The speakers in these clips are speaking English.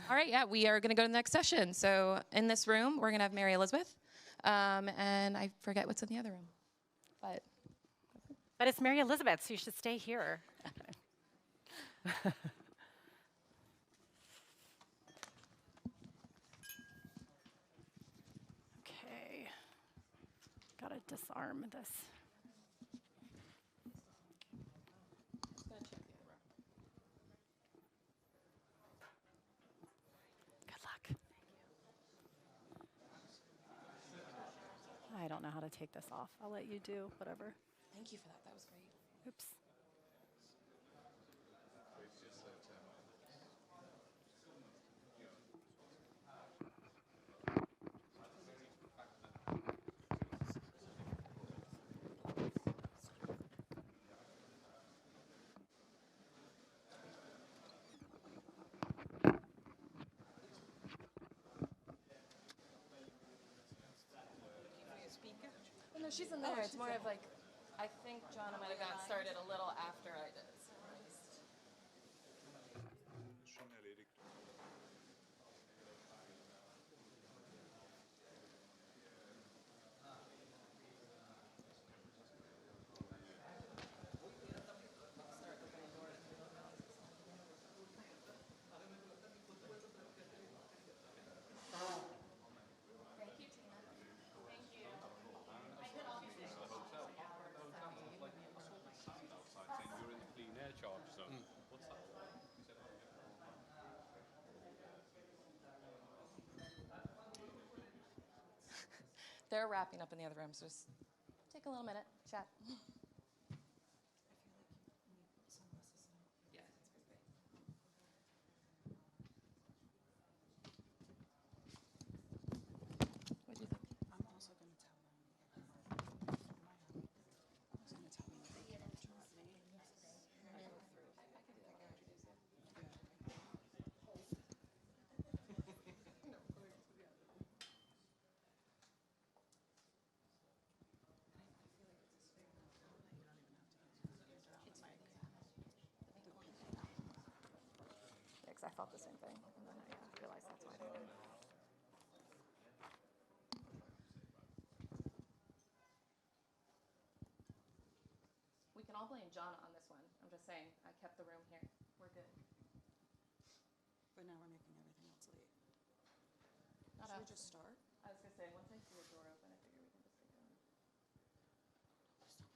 All right, yeah, we are going to go to the next session. So in this room, we're going to have Mary Elizabeth, and I forget what's in the other room, But it's Mary Elizabeth, so you should stay here. Okay, gotta disarm this. Good luck. I don't know how to take this off. I'll let you do whatever. Thank you for that. That was great. Oops. No, she's in there. It's more of like, I think John might have gotten started a little after I did. Schon erledigt. They're wrapping up in the other room, so just take a little minute, chat. What do you think? I'm also going to tell them. I was going to tell them that they can't trust me. I go through. I could do that. I can introduce you. Yeah, because I felt the same thing, and then I realized that's why they did. We can all blame John on this one. I'm just saying, I kept the room here. We're good. But now we're making everything else late. Not Should we us. just start? I was gonna say, once I see the door open, I figure we can just get going. Let's just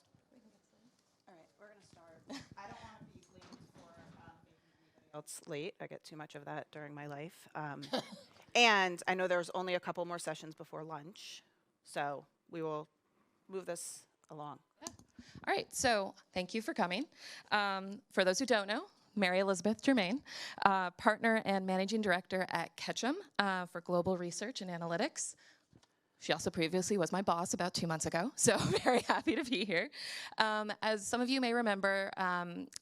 start. We can get started. All right, we're going to start. I don't want to be blamed for making anybody else late. I get too much of that during my life. And I know there's only a couple more sessions before lunch, so we will move this along. All right, so thank you for coming. For those who don't know, Mary Elizabeth Germaine, partner and managing director at Ketchum for global research and analytics. She also previously was my boss about 2 months ago, so very happy to be here. As some of you may remember,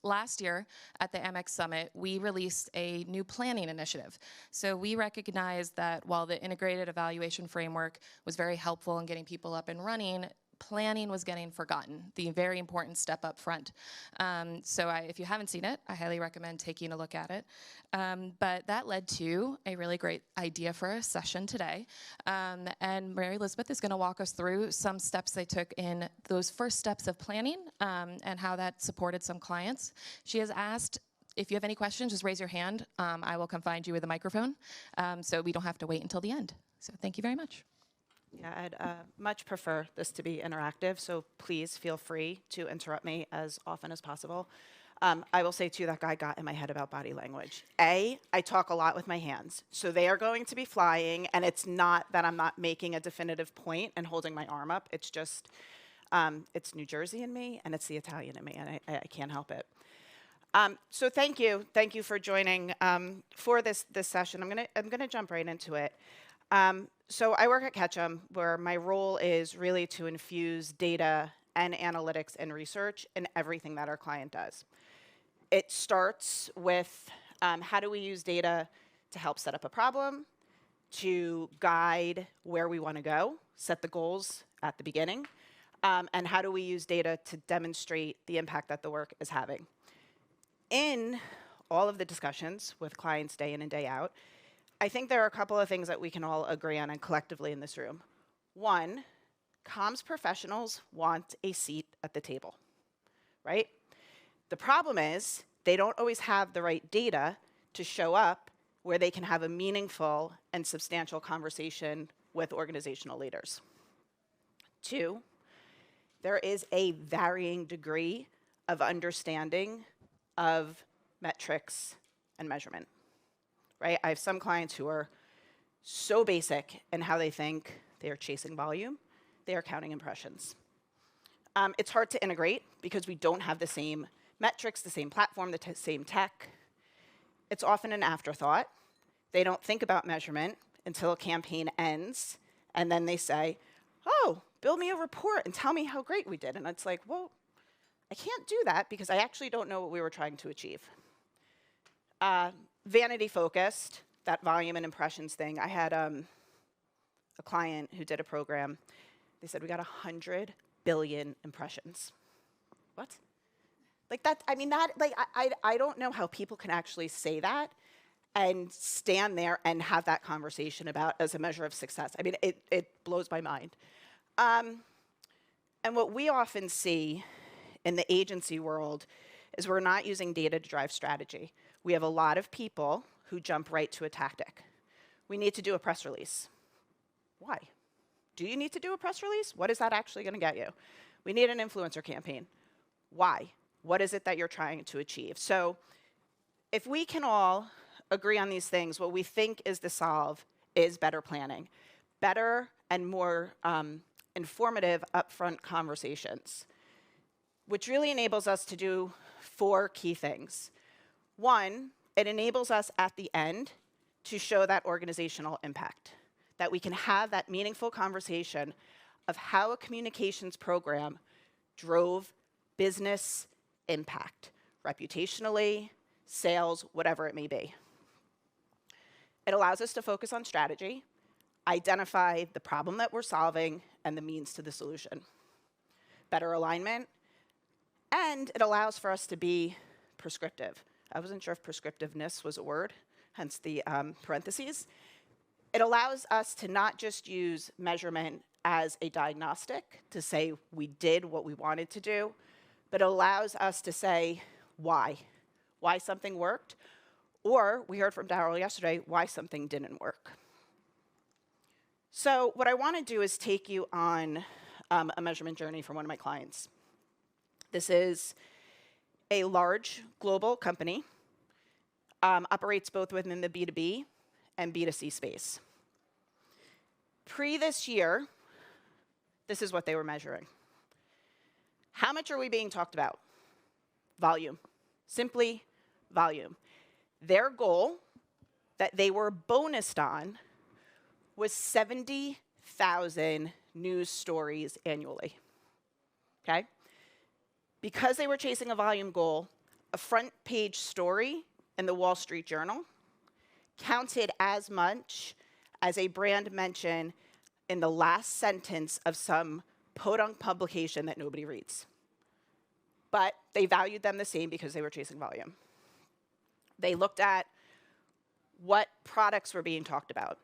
last year at the AMEC Summit, we released a new planning initiative. So we recognized that while the integrated evaluation framework was very helpful in getting people up and running, planning was getting forgotten, the very important step up front. If you haven't seen it, I highly recommend taking a look at it. But that led to a really great idea for a session today. And Mary Elizabeth is going to walk us through some steps they took in those first steps of planning and how that supported some clients. She has asked, if you have any questions, just raise your hand. I will come find you with a microphone so we don't have to wait until the end. So thank you very much. Yeah, I'd much prefer this to be interactive, so please feel free to interrupt me as often as possible. I will say, too, that guy got in my head about body language. I talk a lot with my hands, so they are going to be flying, and it's not that I'm not making a definitive point and holding my arm up. It's just, it's New Jersey in me, and it's the Italian in me, and I can't help it. So thank you for joining for this session. I'm gonna jump right into it. So I work at Ketchum, where my role is really to infuse data and analytics and research in everything that our client does. It starts with how do we use data to help set up a problem, to guide where we want to go, set the goals at the beginning, and how do we use data to demonstrate the impact that the work is having. In all of the discussions with clients day in and day out, I think there are a couple of things that we can all agree on and collectively in this room. One, comms professionals want a seat at the table, right? The problem is they don't always have the right data to show up where they can have a meaningful and substantial conversation with organizational leaders. Two, there is a varying degree of understanding of metrics and measurement, right? I have some clients who are so basic in how they think. They are chasing volume. They are counting impressions. It's hard to integrate because we don't have the same metrics, the same platform, the same tech. It's often an afterthought. They don't think about measurement until a campaign ends, and then they say, oh, build me a report and tell me how great we did. And it's like, well, I can't do that because I actually don't know what we were trying to achieve. Vanity focused, that volume and impressions thing. I had a client who did a program. They said, we got 100 billion impressions. What? Like that, I mean, that, like, I don't know how people can actually say that and stand there and have that conversation about as a measure of success. I mean, it blows my mind. And what we often see in the agency world is we're not using data to drive strategy. We have a lot of people who jump right to a tactic. We need to do a press release. Why? Do you need to do a press release? What is that actually going to get you? We need an influencer campaign. Why? What is it that you're trying to achieve? So if we can all agree on these things, what we think is the solve is better planning, better and more informative upfront conversations, which really enables us to do 4 key things. One, it enables us at the end to show that organizational impact, that we can have that meaningful conversation of how a communications program drove business impact, reputationally, sales, whatever it may be. It allows us to focus on strategy, identify the problem that we're solving, and the means to the solution. Better alignment, and it allows for us to be prescriptive. I wasn't sure if prescriptiveness was a word, hence the parentheses. It allows us to not just use measurement as a diagnostic to say we did what we wanted to do, but it allows us to say why something worked, or we heard from Darryl yesterday, why something didn't work. So what I want to do is take you on a measurement journey for one of my clients. This is a large global company, operates both within the B2B and B2C space. Pre this year, this is what they were measuring. How much are we being talked about? Volume. Simply volume. Their goal that they were bonused on was 70,000 news stories annually. Okay? Because they were chasing a volume goal, a front page story in the Wall Street Journal counted as much as a brand mention in the last sentence of some podunk publication that nobody reads. But they valued them the same because they were chasing volume. They looked at what products were being talked about.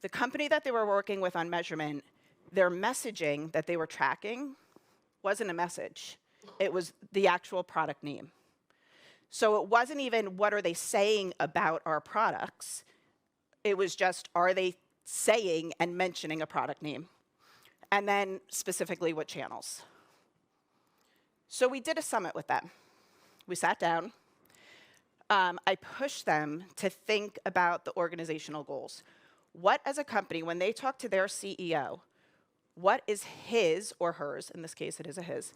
The company that they were working with on measurement, their messaging that they were tracking wasn't a message. It was the actual product name. So it wasn't even what are they saying about our products. It was just, are they saying and mentioning a product name? And then specifically what channels. So we did a summit with them. We sat down. I pushed them to think about the organizational goals. What, as a company, when they talk to their CEO, what is his or hers, in this case it is a his,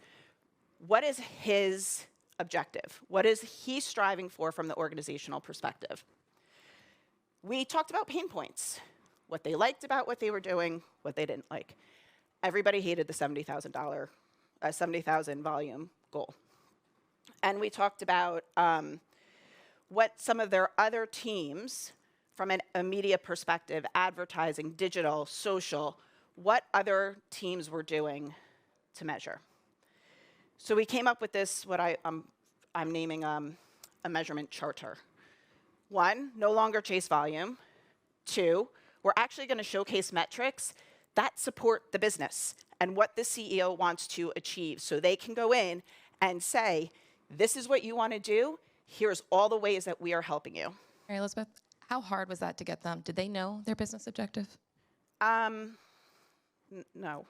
what is his objective? What is he striving for from the organizational perspective? We talked about pain points, what they liked about what they were doing, what they didn't like. Everybody hated the $70,000 volume goal. And we talked about what some of their other teams, from a media perspective, advertising, digital, social, what other teams were doing to measure. So we came up with this, what I'm naming a measurement charter. One, no longer chase volume. Two, we're actually going to showcase metrics that support the business and what the CEO wants to achieve. So they can go in and say, this is what you want to do. Here's all the ways that we are helping you. Mary Elizabeth, how hard was that to get them? Did they know their business objective? No,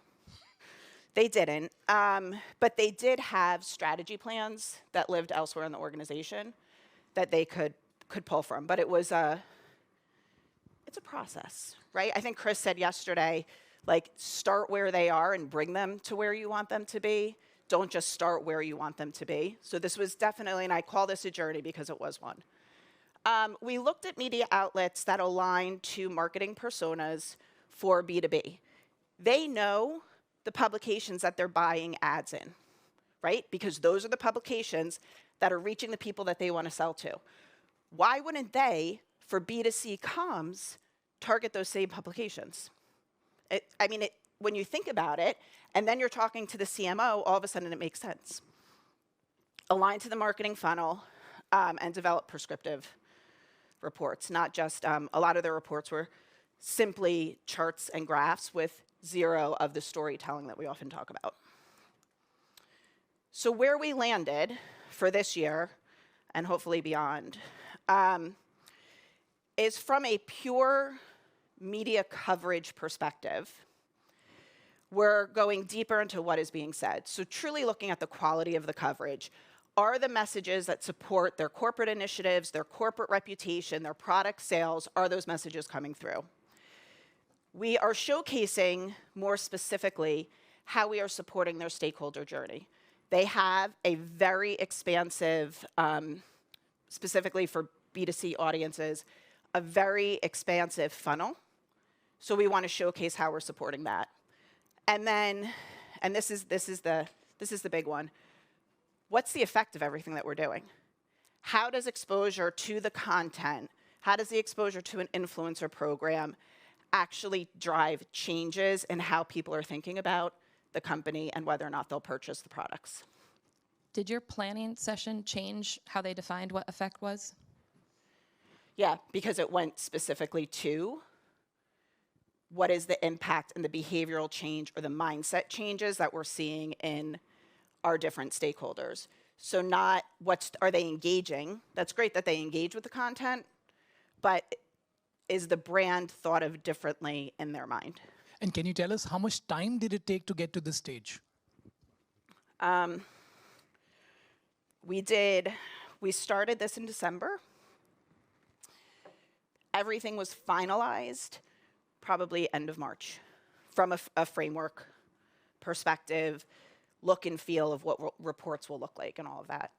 they didn't. But they did have strategy plans that lived elsewhere in the organization that they could pull from. But it's a process, right? I think Chris said yesterday, like, start where they are and bring them to where you want them to be. Don't just start where you want them to be. So this was definitely, and I call this a journey because it was one. We looked at media outlets that align to marketing personas for B2B. They know the publications that they're buying ads in, right? Because those are the publications that are reaching the people that they want to sell to. Why wouldn't they, for B2C comms, target those same publications? When you think about it, and then you're talking to the CMO, all of a sudden it makes sense. Align to the marketing funnel and develop prescriptive reports, not just, a lot of their reports were simply charts and graphs with zero of the storytelling that we often talk about. So where we landed for this year, and hopefully beyond, is from a pure media coverage perspective. We're going deeper into what is being said. So truly looking at the quality of the coverage. Are the messages that support their corporate initiatives, their corporate reputation, their product sales, are those messages coming through? We are showcasing more specifically how we are supporting their stakeholder journey. They have a very expansive, specifically for B2C audiences, a very expansive funnel. So we want to showcase how we're supporting that. And then, and this is the big one. What's the effect of everything that we're doing? How does exposure to the content, how does the exposure to an influencer program actually drive changes in how people are thinking about the company and whether or not they'll purchase the products? Did your planning session change how they defined what effect was? Yeah, because it went specifically to what is the impact and the behavioral change or the mindset changes that we're seeing in our different stakeholders. So not are they engaging? That's great that they engage with the content, but is the brand thought of differently in their mind? And can you tell us how much time did it take to get to this stage? We started this in December. Everything was finalized probably end of March from a framework perspective, look and feel of what reports will look like and all of that.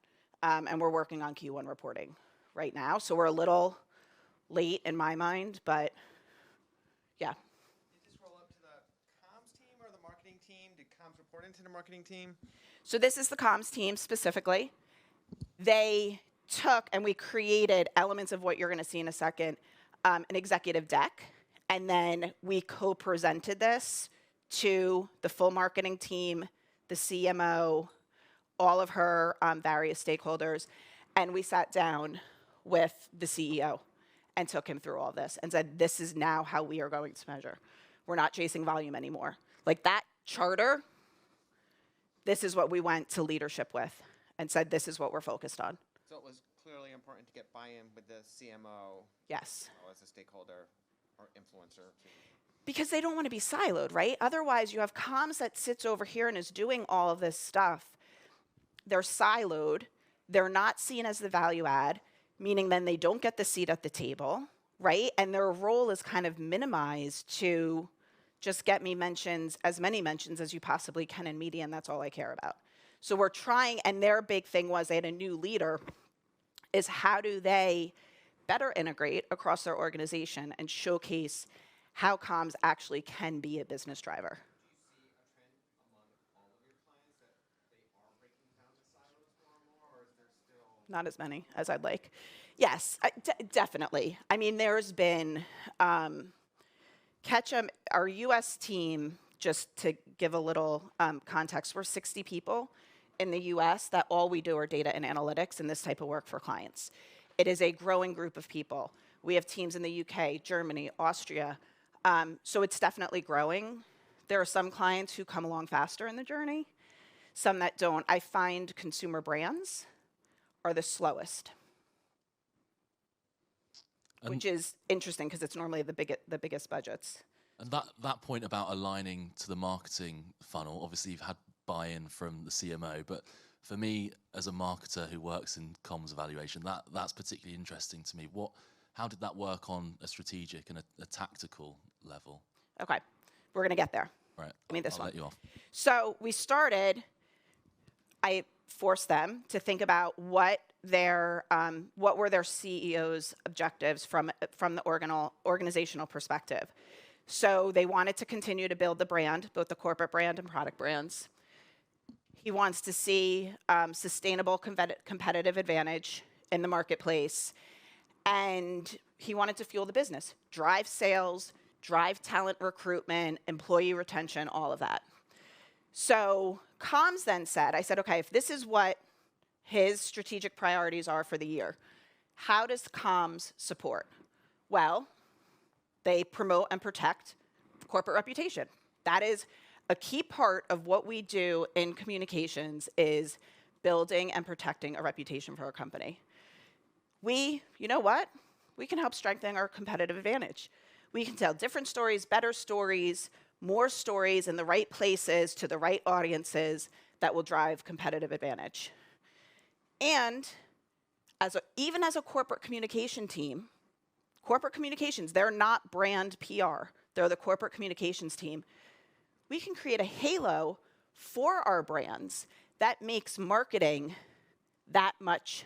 And we're working on Q1 reporting right now. So we're a little late in my mind, but yeah. Did this roll up to the comms team or the marketing team? Did comms report into the marketing team? So this is the comms team specifically. They took, and we created elements of what you're going to see in a second, an executive deck, and then we co-presented this to the full marketing team, the CMO, all of her various stakeholders, and we sat down with the CEO and took him through all this and said, this is now how we are going to measure. We're not chasing volume anymore. Like that charter, this is what we went to leadership with and said, this is what we're focused on. So it was clearly important to get buy-in with the CMO. Yes. As a stakeholder or influencer. Because they don't want to be siloed, right? Otherwise, you have comms that sits over here and is doing all of this stuff. They're siloed. They're not seen as the value add, meaning then they don't get the seat at the table, right? And their role is kind of minimized to just get me mentions, as many mentions as you possibly can in media, and that's all I care about. So we're trying, and their big thing was they had a new leader, is how do they better integrate across their organization and showcase how comms actually can be a business driver. Do you see a trend among all of your clients that they are breaking down the silos more and more, or is there still? Not as many as I'd like. Yes, definitely. I mean, there's been, Ketchum, our US team, just to give a little context, we're 60 people in the US that all we do are data and analytics and this type of work for clients. It is a growing group of people. We have teams in the UK, Germany, Austria. So it's definitely growing. There are some clients who come along faster in the journey, some that don't. I find consumer brands are the slowest, which is interesting because it's normally the biggest budgets. And that point about aligning to the marketing funnel, obviously you've had buy-in from the CMO, but for me as a marketer who works in comms evaluation, that's particularly interesting to me. How did that work on a strategic and a tactical level? Okay, we're gonna get there. Right, Give me this I'll one. let you off. So we started, I forced them to think about what were their CEO's objectives from the organizational perspective. So they wanted to continue to build the brand, both the corporate brand and product brands. He wants to see sustainable competitive advantage in the marketplace. And he wanted to fuel the business, drive sales, drive talent recruitment, employee retention, all of that. So comms then said, I said, okay, if this is what his strategic priorities are for the year, how does comms support? Well, they promote and protect corporate reputation. That is a key part of what we do in communications, is building and protecting a reputation for our company. You know what? We can help strengthen our competitive advantage. We can tell different stories, better stories, more stories in the right places to the right audiences that will drive competitive advantage. And even as a corporate communication team, corporate communications, they're not brand PR. They're the corporate communications team. We can create a halo for our brands that makes marketing that much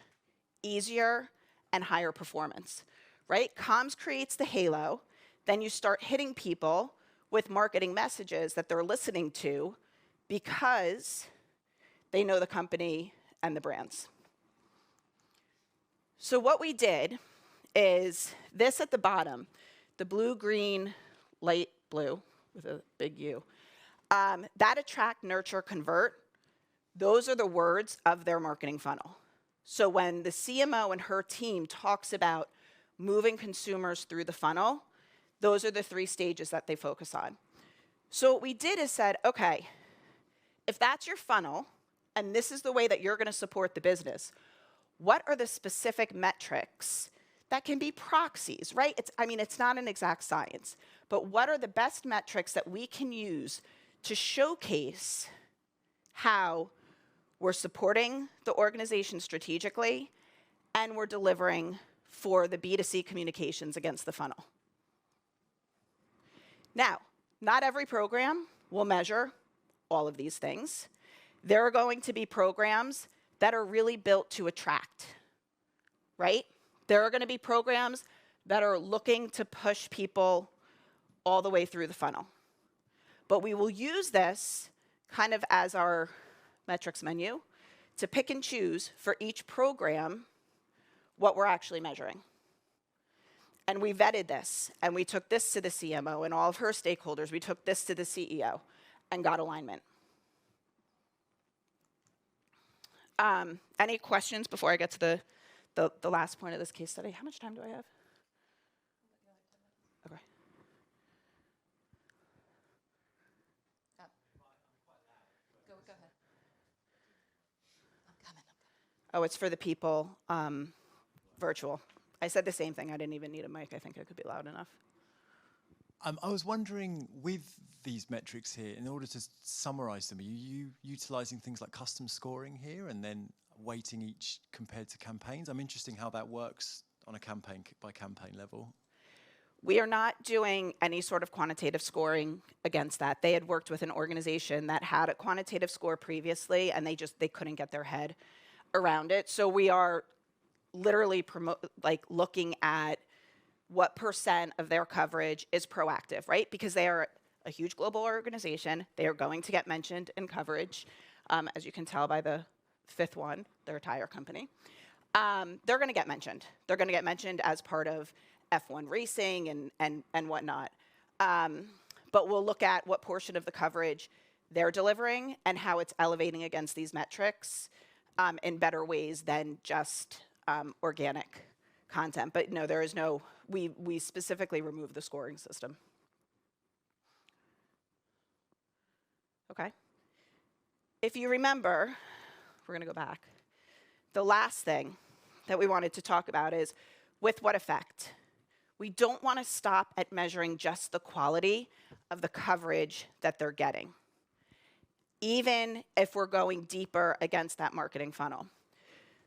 easier and higher performance, right? Comms creates the halo. Then you start hitting people with marketing messages that they're listening to because they know the company and the brands. So what we did is this at the bottom, the blue, green, light blue with a big U. That attract, nurture, convert, those are the words of their marketing funnel. So when the CMO and her team talks about moving consumers through the funnel, those are the 3 stages that they focus on. So what we did is said, okay, if that's your funnel, and this is the way that you're gonna support the business, what are the specific metrics that can be proxies, right? It's not an exact science, but what are the best metrics that we can use to showcase how we're supporting the organization strategically and we're delivering for the B2C communications against the funnel? Now, not every program will measure all of these things. There are going to be programs that are really built to attract, right? There are going to be programs that are looking to push people all the way through the funnel. But we will use this kind of as our metrics menu to pick and choose for each program what we're actually measuring. And we vetted this, and we took this to the CMO and all of her stakeholders. We took this to the CEO and got alignment. Any questions before I get to the last point of this case study? How much time do I have? Okay. Go ahead. I'm coming. Oh, it's for the people virtual. I said the same thing. I didn't even need a mic. I think I could be loud enough. I was wondering, with these metrics here, in order to summarize them, are you utilizing things like custom scoring here and then weighting each compared to campaigns? I'm interested in how that works on a campaign by campaign level. We are not doing any sort of quantitative scoring against that. They had worked with an organization that had a quantitative score previously, and they couldn't get their head around it. So we are literally looking at what % of their coverage is proactive, right? Because they are a huge global organization. They are going to get mentioned in coverage, as you can tell by the 5th one, their entire company. They're going to get mentioned. They're going to get mentioned as part of F1 racing and whatnot. But we'll look at what portion of the coverage they're delivering and how it's elevating against these metrics in better ways than just organic content. But no, there is no, we specifically remove the scoring system. Okay. If you remember, we're going to go back. The last thing that we wanted to talk about is with what effect. We don't want to stop at measuring just the quality of the coverage that they're getting, even if we're going deeper against that marketing funnel.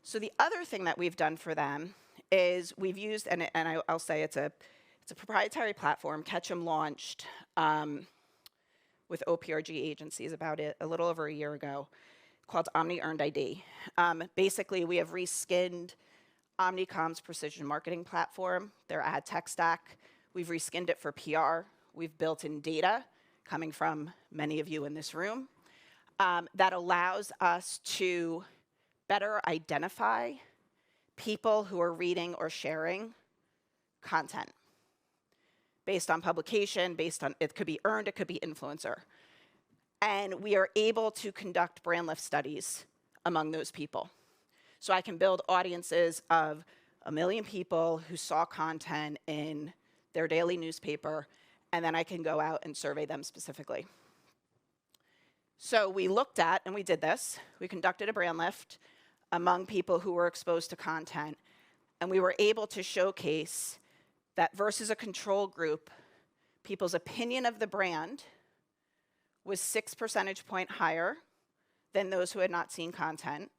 So the other thing that we've done for them is we've used, and I'll say it's a proprietary platform. Ketchum launched with OPRG agencies about a little over a year ago, called Omni Earned ID. Basically, we have reskinned Omnicom's precision marketing platform, their ad tech stack. We've reskinned it for PR. We've built in data coming from many of you in this room that allows us to better identify people who are reading or sharing content based on publication, based on, it could be earned, it could be influencer. And we are able to conduct brand lift studies among those people. So I can build audiences of 1 million people who saw content in their daily newspaper, and then I can go out and survey them specifically. So we looked at, and we did this, we conducted a brand lift among people who were exposed to content, and we were able to showcase that versus a control group, people's opinion of the brand was 6 percentage points higher than those who had not seen content,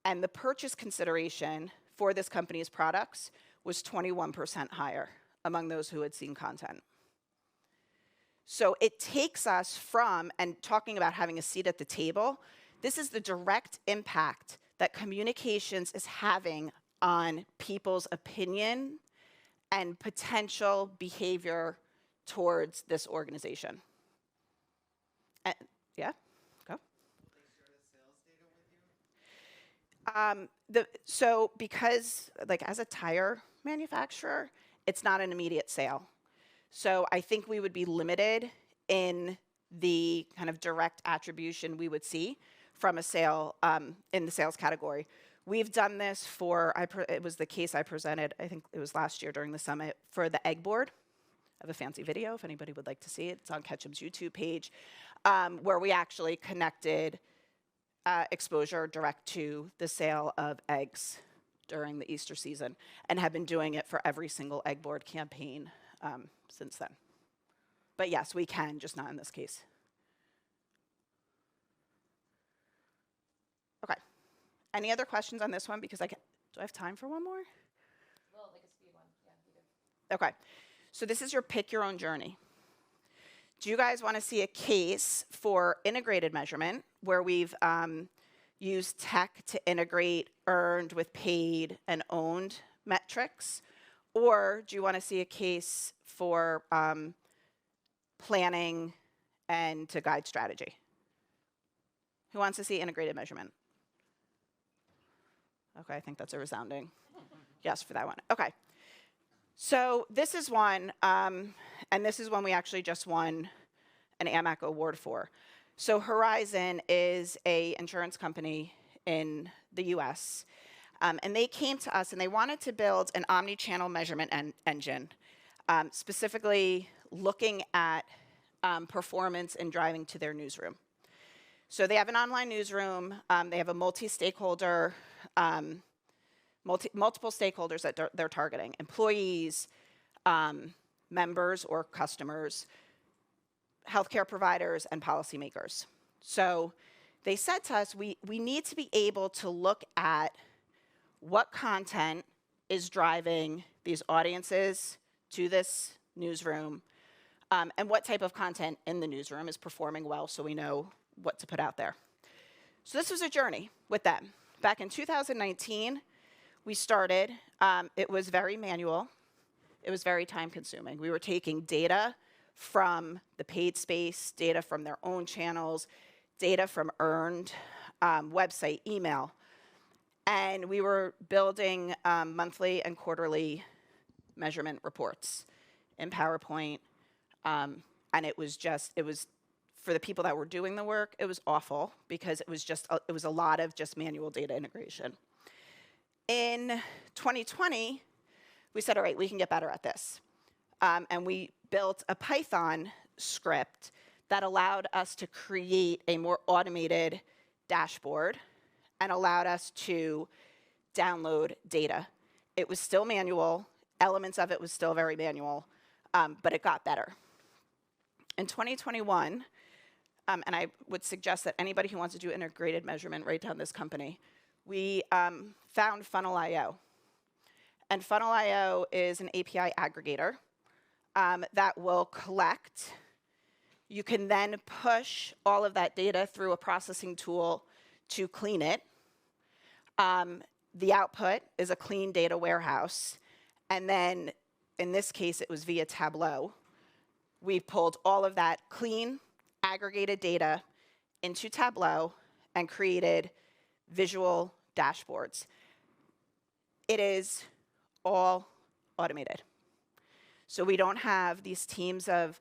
and the purchase consideration for this company's products was 21% higher among those who had seen content. So it takes us from, and talking about having a seat at the table, this is the direct impact that communications is having on people's opinion and potential behavior towards this organization. Yeah, go. So because, like, as a tire manufacturer, it's not an immediate sale. So I think we would be limited in the kind of direct attribution we would see from a sale in the sales category. We've done this for, it was the case I presented, I think it was last year during the summit, for the egg board. I have a fancy video if anybody would like to see it. It's on Ketchum's YouTube page, where we actually connected exposure direct to the sale of eggs during the Easter season, and have been doing it for every single egg board campaign since then. But yes, we can, just not in this case. Okay. Any other questions on this one? Because do I have time for one more? Well, like a speed one. Yeah, you do. Okay. So this is your pick your own journey. Do you guys want to see a case for integrated measurement where we've used tech to integrate earned with paid and owned metrics? Or do you want to see a case for planning and to guide strategy? Who wants to see integrated measurement? Okay, I think that's a resounding yes for that one. Okay. So this is one, and this is one we actually just won an AMEC award for. So Horizon is an insurance company in the US, and they came to us and they wanted to build an omni-channel measurement engine, specifically looking at performance and driving to their newsroom. So they have an online newsroom, they have a multi-stakeholder, multiple stakeholders that they're targeting, employees, members or customers, healthcare providers, and policymakers. So they said to us, we need to be able to look at what content is driving these audiences to this newsroom, and what type of content in the newsroom is performing well so we know what to put out there. So this was a journey with them. Back in 2019, we started, it was very manual, it was very time consuming. We were taking data from the paid space, data from their own channels, data from earned, website, email, and we were building monthly and quarterly measurement reports in PowerPoint, and it was for the people that were doing the work, it was awful because it was a lot of just manual data integration. In 2020, we said, all right, we can get better at this. And we built a Python script that allowed us to create a more automated dashboard and allowed us to download data. It was still manual. Elements of it was still very manual, but it got better. In 2021, and I would suggest that anybody who wants to do integrated measurement, write down this company, we found Funnel.io. And Funnel.io is an API aggregator that will collect. You can then push all of that data through a processing tool to clean it. The output is a clean data warehouse. And then, in this case, it was via Tableau. We pulled all of that clean, aggregated data into Tableau and created visual dashboards. It is all automated. So we don't have these teams of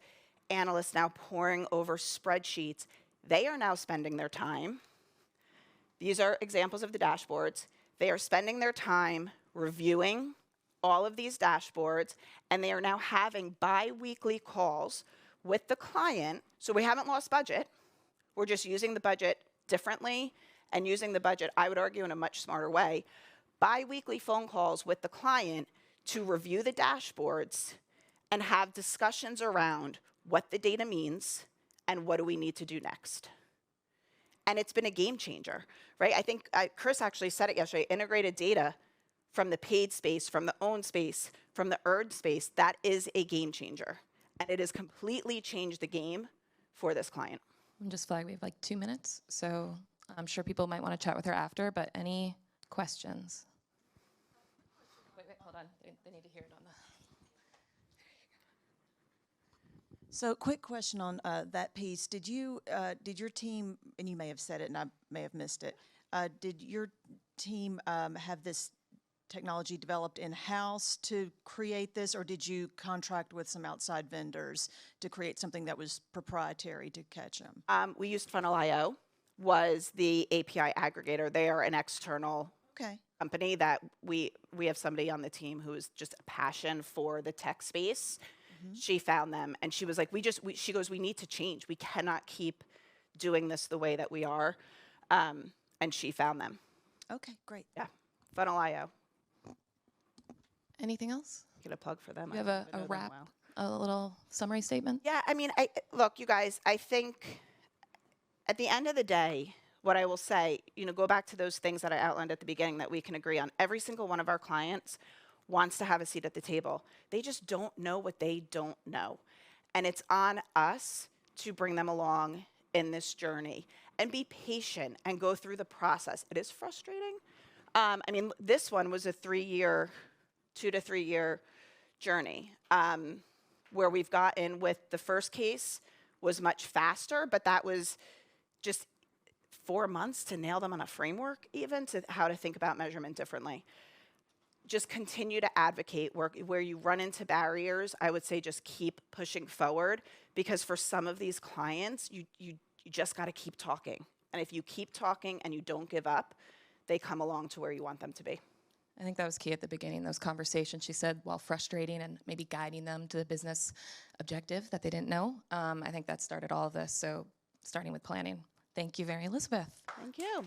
analysts now poring over spreadsheets. They are now spending their time. These are examples of the dashboards. They are spending their time reviewing all of these dashboards, and they are now having bi-weekly calls with the client. So we haven't lost budget. We're just using the budget differently and using the budget, I would argue, in a much smarter way. Bi-weekly phone calls with the client to review the dashboards and have discussions around what the data means and what do we need to do next. And it's been a game changer, right? I think Chris actually said it yesterday, integrated data from the paid space, from the owned space, from the earned space, that is a game changer. And it has completely changed the game for this client. I'm just flag, we have like 2 minutes, so I'm sure people might want to chat with her after, but any questions? Wait, hold on. They need to hear it on the... So, quick question on that piece. Did your team, and you may have said it and I may have missed it, did your team have this technology developed in-house to create this, or did you contract with some outside vendors to create something that was proprietary to Ketchum? We used Funnel.io, was the API aggregator. They are an external company that we have somebody on the team who is just a passion for the tech space. She found them, and she was like, she goes, we need to change. We cannot keep doing this the way that we are. And she found them. Okay, great. Yeah, Funnel.io. Anything else? Get a plug for them. You have a wrap, a little summary statement? Yeah, I mean, look, you guys, I think at the end of the day, what I will say, go back to those things that I outlined at the beginning that we can agree on. Every single one of our clients wants to have a seat at the table. They just don't know what they don't know. And it's on us to bring them along in this journey and be patient and go through the process. It is frustrating. I mean, this one was a 2 to 3 year journey where we've gotten with the first case was much faster, but that was just 4 months to nail them on a framework, even to how to think about measurement differently. Just continue to advocate where you run into barriers. I would say just keep pushing forward, because for some of these clients, you just got to keep talking. And if you keep talking and you don't give up, they come along to where you want them to be. I think that was key at the beginning, those conversations. She said, while frustrating and maybe guiding them to the business objective that they didn't know. I think that started all of this, so starting with planning. Thank you, Mary Elizabeth. Thank you.